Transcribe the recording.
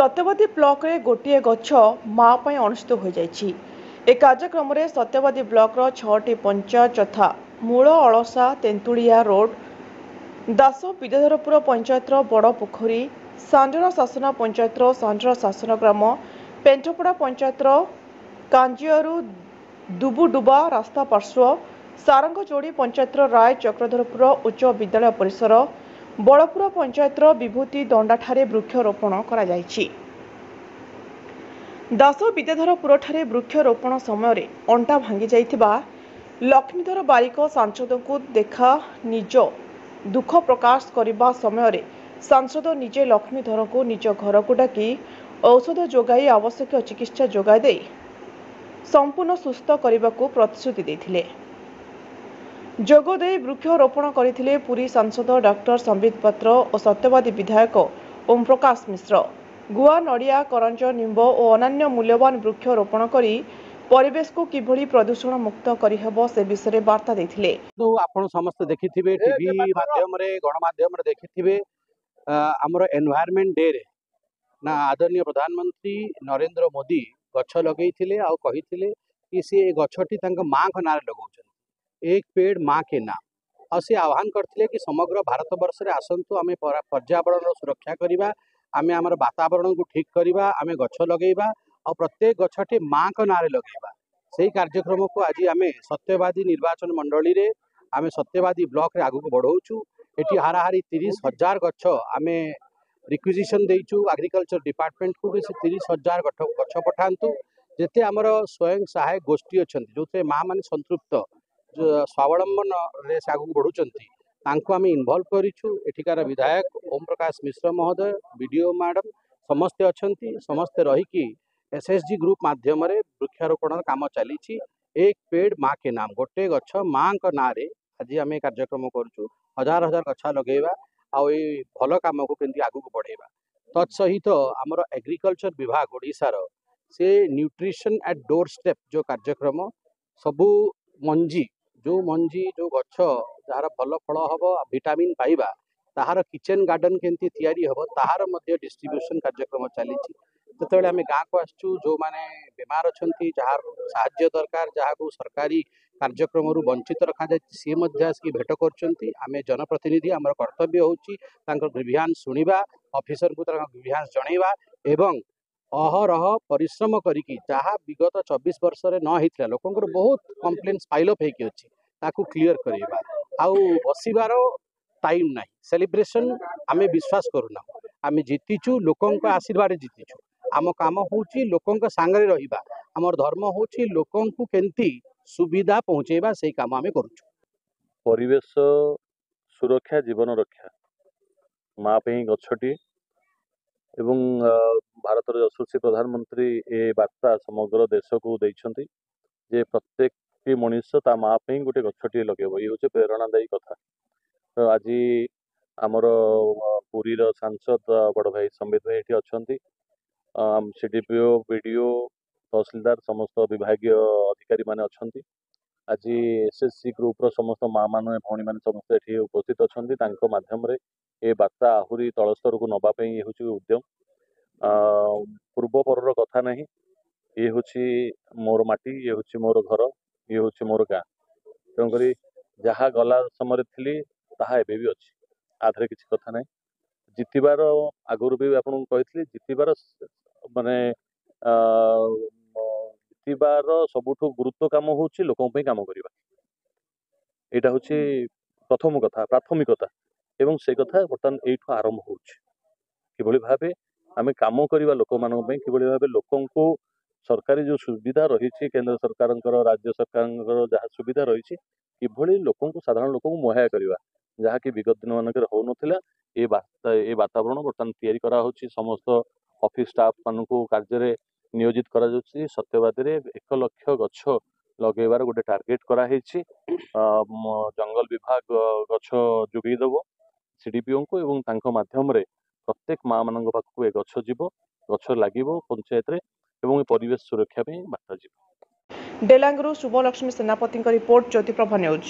सत्यवादी ब्लॉक रे गोटे गछ माँ पर अनुष्ठित हो जाइछि। ए कार्यक्रम रे सत्यवादी ब्लॉक रो 6टी पंचायत यथा मूल अलसा तेंतुलिया रोड दास विद्याधरपुर पंचायत रो बड़ पोखरी सांडर शासन पंचायत रो सांडर शासन ग्राम पेंठपड़ा पंचायत रो कांजियारू दुबुडुबा रास्ता पार्श्व सारंगजोड़ी पंचायत रो राय चक्रधरपुर उच्च विद्यालय परिसर बड़पुर पंचायत रो विभूति दंडाठारे वृक्षरोपण करा जायछि। दास विद्याधरपुर ठारे वृक्षरोपण समय अंटा भांगी जाइथिबा लक्ष्मीधर बारिक सांसद को देखा निज दुख प्रकाश करने समय सांसद निजे लक्ष्मीधर को निज घर को डाकी औषध जोगाई आवश्यक चिकित्सा जोगाई दे संपूर्ण सुस्थ करने को प्रतिश्रुति देथिले। जोगदे वृक्षरोपण करथिले पुरी सांसद डॉक्टर संबित पात्र और सत्यवादी विधायक ओम प्रकाश मिश्र। गुआ नड़िया करंज निंब और अन्य मूल्यवान वृक्षरोपण करी परिवेश को किभली प्रदूषण मुक्त करिहबो से विषय वार्ता देथिले। तो आपण समस्त देखिथिबे टीवी माध्यम रे गणमाध्यम रे देखिथिबे हमर एनवायरनमेंट डे रे ना आदरणीय प्रधानमंत्री नरेंद्र मोदी गछ लगैथिले आ कहिथिले कि से गछटी तांका मां को नारे लगाउछन एक पेड़ माँ के नाम और से आह्वान करते कि समग्र भारत वर्ष रे आसंतु आमे पर्यावरण सुरक्षा करिबा आमे हमर वातावरण को ठीक करिबा आमे गछ लगेबा और प्रत्येक गछटी माँ को नारे लगेबा सेही कार्यक्रम को आज आमे सत्यवादी निर्वाचन मंडली रे आमे सत्यवादी ब्लॉक रे आगु को बढ़ाउछु। एठी हाराहारी 30,000 गछ आमे रिक्विजिशन देइछु एग्रीकल्चर डिपार्टमेंट को कि 30,000 गछ पठांतु जेते हमर स्वयं सहायक गोष्ठी अछंती जोते माँ माने संतृप्त स्वावलंबन रे आगु बढ़ुचंती तांको आमे इन्वॉल्व करिछु। एठिकार विधायक ओम प्रकाश मिश्र महोदय वीडियो मैडम समस्ते अछंती समस्ते रही कि एसएसजी ग्रुप माध्यम रे वृक्षारोपण काम चली एक पेड़ माँ के नाम गोटे गछ माँ का ना रे आज आमे कार्यक्रम करूछु हजार हजार गछा लगेबा आ भल काम को केंती आगु को बढ़ेबा तत्सहित हमर एग्रीकल्चर विभाग ओडिसा रो से न्यूट्रिशन एट डोर स्टेप जो कार्यक्रम सबु मंजी जो गछ जार भल फल हम विटामिन पाइबा ताहार किचन गार्डन केंती तैयारी हम ताहार मध्य डिस्ट्रीब्यूशन कार्यक्रम चली जिते आम गाँव को आसचु जो माने बीमार अच्छा जार साहाय्य दरकार जहाँ को सरकारी कार्यक्रम वंचित रखा जाए सी आसिक भेट कर जनप्रतिनिधि आम कर्तव्य होची ग्रीभियांस शुणा ऑफिसर को ग्रीभियांस जनइबा एवं अहरह परिश्रम करिकी जहाँ विगत 24 वर्ष रे न होता लोकंर बहुत कंप्लेन्स पाइलअप होगी अच्छी ताकू क्लीयर करवा आउ बसबार टाइम ना सेलिब्रेशन आमे विश्वास करूना आमे जीतीचु लोकों आशीर्वाद जीतीचु आम काम होची लोकों सांगरे रहिबा आमर धर्म होची लोकों को केंती सुविधा पहुँचेबा से काम आमे करूछु। परिवेश सुरक्षा जीवन रक्षा माँ पे गछटी एवं भारत यशस्वी प्रधानमंत्री ए वार्ता समग्र देश को देइछंती जे प्रत्येक मनुष्य ता माँ पे गोटे गछटी लगेब ये हूँ प्रेरणादायी कथा। तो आज आमर पुरी सांसद बड़ भाई संबित भाई ये अच्छा सीडीपीओ बीडीओ तहसिलदार समस्त विभागीय अधिकारी माने अच्छा आज एसएससी ग्रुप समस्त माँ मान भौणी मैंने समस्त ये उपस्थित अच्छा माध्यम ए वार्ता आहरी तल स्तर को नवाप ये हूँ उद्यम पूर्व पर कथा नहीं ये हूँ मोर माटी ये हूँ मोर घर ये हूँ मोर गाँ तेणुक जहाँ गला समय थी ताहा एबे भी अच्छी आधे किसी कथा ना जितबार आगुरी भी आपको कही जितबार माने जितबार सबुठ गुरुत्व काम हूँ लोकों काम करवा यहाँ हूँ प्रथम कथा प्राथमिकता एवं से कथा बर्तमान यू आरंभ हो भाव आम कम करवा लोक मान कि भाव लोकों को सरकारी जो सुविधा रही केंद्र सरकार राज्य सरकार जहाँ सुविधा रही कि लोकों को साधारण लोक मुहैया करवा जहाँकि विगत दिन मानक हो नाला ये वातावरण बर्तमान या समस्त ऑफिस स्टाफ मान कार्य नियोजित करा सत्यवादी रे 1 लाख गछ लगेबार गोटे टार्गेट कराई जंगल विभाग गछ जोगईदेव सीडीपीओ को एवं तांको माध्यम रे प्रत्येक माँ मान पाखक ए गछ जीव गछ लगे पंचायत रे एवं परिवेश सुरक्षा बार्ता जीव। डेलांगरू शुभलक्ष्मी सेनापति रिपोर्ट ज्योतिप्रभा न्यूज।